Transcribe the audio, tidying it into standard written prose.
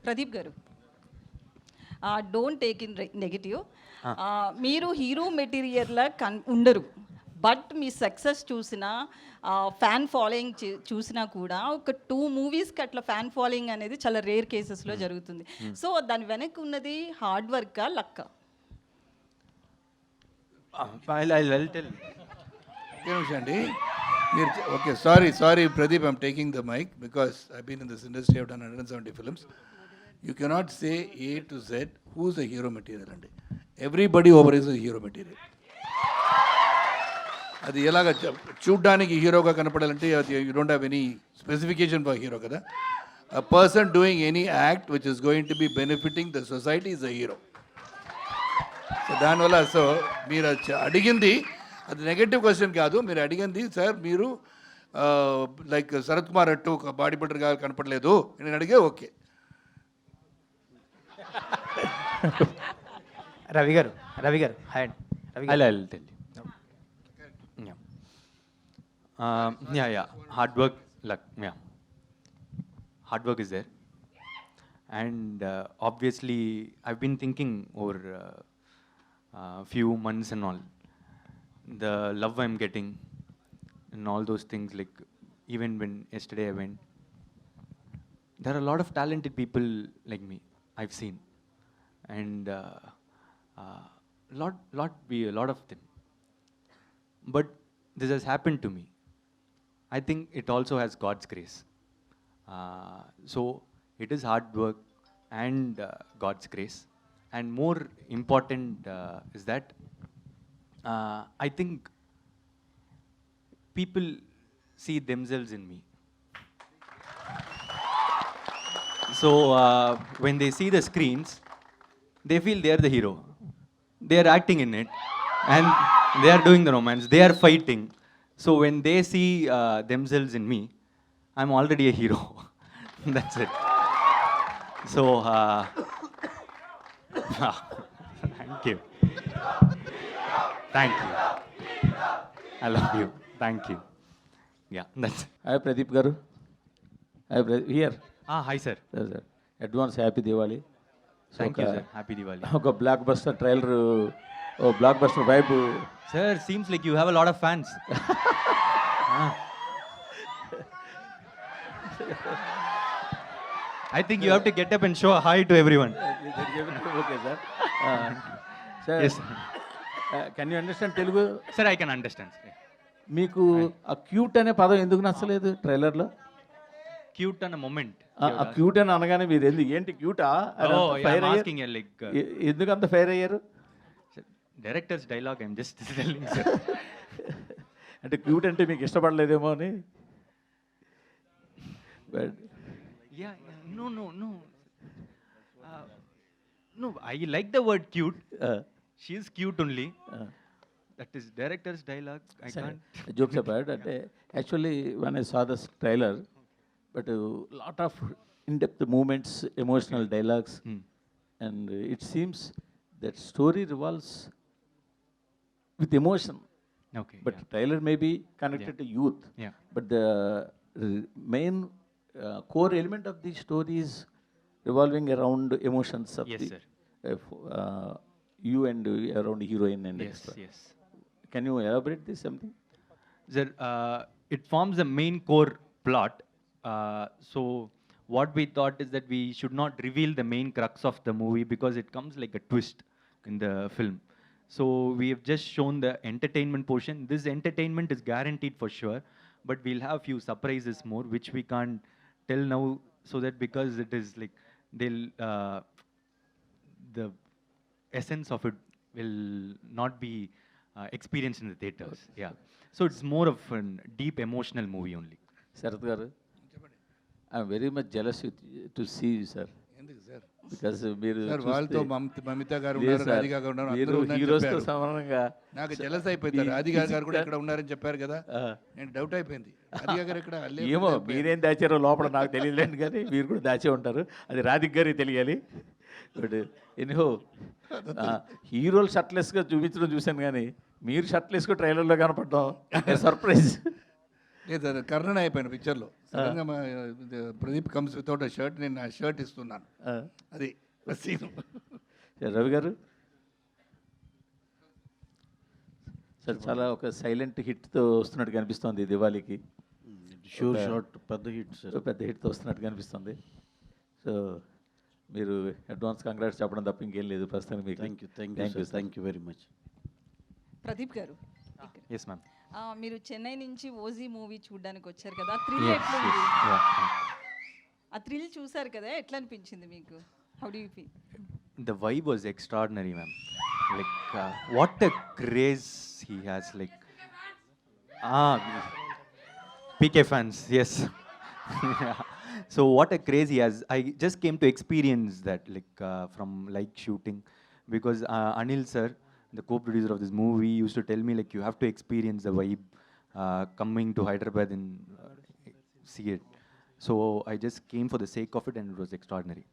ప్రదీప్ గారు, don't take in negative. మీరు hero మెటీరియల్లా ఉండరు, బట్ మీ సక్సెస్ చూసినా ఫ్యాన్ ఫాలోయింగ్ చూసినా కూడా ఒక 2 మూవీస్కి అట్లా ఫ్యాన్ ఫాలోయింగ్ అనేది చాలా రేర్ కేసెస్లో జరుగుతుంది. సో దాని వెనక్కి ఉన్నది హార్డ్ వర్కా, లక్కా? అండి మీరు okay, sorry Pradeep, I'm taking the mic because I been in this industry, I've done 170 films. You cannot say A to Z who's the hero material అండి. Everybody over is the hero material. అది ఎలాగ చూడ్డానికి హీరోగా కనపడాలంటే అది you don't have any specification for hero కదా. A person doing any act which is going to be benefiting the society is a hero. So దానివల్ల మీరు అడిగింది అది నెగటివ్ క్వశ్చన్ కాదు. మీరు అడిగింది సార్ మీరు లైక్ శరత్ కుమార్ అట్టు ఒక బాడీ బిల్డర్గా కనపడలేదు నేను అడిగే. ఓకే రవి గారు హాయ్ అండి. రవి గారు, hard work, luck, hard work is there, and obviously I've been thinking over few months and all, the love I'm getting and all those things, like even when yesterday I went, there are a lot of talented people like me I've seen, and a lot of them, but this has happened to me. I think it also has God's grace. So it is hard work and God's grace. And more important is that I think people see themselves in me. So when they see the screens, they feel they are the hero. They are acting in it and they are doing the romance. They are fighting. So when they see themselves in me, I'm already a hero. That's it. So thank you. Thank you. I love you. Thank you. Yeah, that's it. Hi Pradeep garu. Hi here. Hi sir. Yes, sir. Advance happy Diwali. Thank you sir. Happy Diwali. ఒక blockbuster trailer, ఓ blockbuster vibe. Sir, seems like you have a lot of fans. I think you have to get up and show hi to everyone. Okay sir. Sir Yes, sir. Can you understand Telugu? Sir, I can understand. మీకు ఆ cute అనే పదం ఎందుకు నచ్చలేదు ట్రైలర్లో? Cute and a moment. ఆ cute అని అనగానే మీరు ఏంటి క్యూటా Oh, yeah, I'm asking you like ఎందుకు అంత ఫైర్ అయ్యారు? director's dialogue. I'm just telling sir. అంటే క్యూట్ అంటే మీకు ఇష్టపడలేదేమో అని. But Yeah. No. No, I like the word cute. She is cute only. That is director's dialogue. I can't. Jokes apart, అంటే actually one I saw this trailer, but lot of in depth moments, emotional dialogues, and it seems that story revolves with emotion. Okay. But trailer may be connected to youth. Yeah. But the main core element of the story is revolving around emotions of Yes, the sir. you and around heroine and Yes. extra. Yes. Can you elaborate this something? Sir, it forms the main core plot. So what we thought is that we should not reveal the main crux of the movie because it comes like a twist in the film. So we have just shown the entertainment portion. This entertainment is guaranteed for sure, but we'll have few surprises more which we can't tell now, so that because it is like they'll the essence of it will not be experienced in the theaters. Yeah. So it's more of a deep emotional movie only. Sharath garu, I am very much jealous to see you, sir. ఎందుకు sir? Because మీరు sir వాళ్ళతో మమితా గారు లేదు ఉన్నారు, sir, Radhika గారు ఉన్నారు, మీరు అందరూ ఉన్నారని హీరోస్తో చెప్పారు. సమానంగా నాకు జలస్ అయిపోయింది. రాధికా గారు కూడా ఇక్కడ ఉన్నారని చెప్పారు కదా, నేను డౌట్ అయిపోయింది. రాధికా గారు ఇక్కడ ఏమో మీరేం దాచారో లోపల నాకు తెలియలేండి, కానీ మీరు కూడా దాచే ఉంటారు, అది రాధిక గారికి తెలియాలి. బట్ ఎనిహో హీరోలు షర్ట్లెస్గా చూపించడం చూశాను, కానీ మీరు షర్ట్లెస్గా ట్రైలర్లో కనపడడం సర్ప్రైజ్. లేదు అది కర్ణన్ అయిపోయాను పిక్చర్లో సడన్గా ప్రదీప్ కమ్స్ వితౌట్ అ షర్ట్, నేను ఆ షర్ట్ ఇస్తున్నాను. అది సీన్. రవి గారు సార్ చాలా ఒక సైలెంట్ హిట్తో వస్తున్నట్టు కనిపిస్తోంది దివాళీకి. షూర్ షాట్ పెద్ద హిట్ సార్. పెద్ద హిట్తో వస్తున్నట్టు కనిపిస్తుంది. సో మీరు అడ్వాన్స్ కంగ్రాట్స్ చెప్పడం తప్ప ఇంకేం లేదు ప్రస్తుతానికి మీకు. Thank you very much. Pradeep గారు ఎస్ మ్యామ్. మీరు చెన్నై నుంచి ఓజీ మూవీ చూడడానికి వచ్చారు కదా, థ్రిల్ ఎట్లుంది? ఆ థ్రిల్ చూసారు కదా, ఎట్లా అనిపించింది మీకు? How do you feel? The vibe was extraordinary, ma'am. Like, what a craze he has. Like, PK fans, yes. So what a craze he has. I just came to experience that, like, from like shooting, because Anil sir, the co-producer of this movie, used to tell me like you have to experience the vibe coming to Hyderabad and see it. So I just came for the sake of it, and it was extraordinary.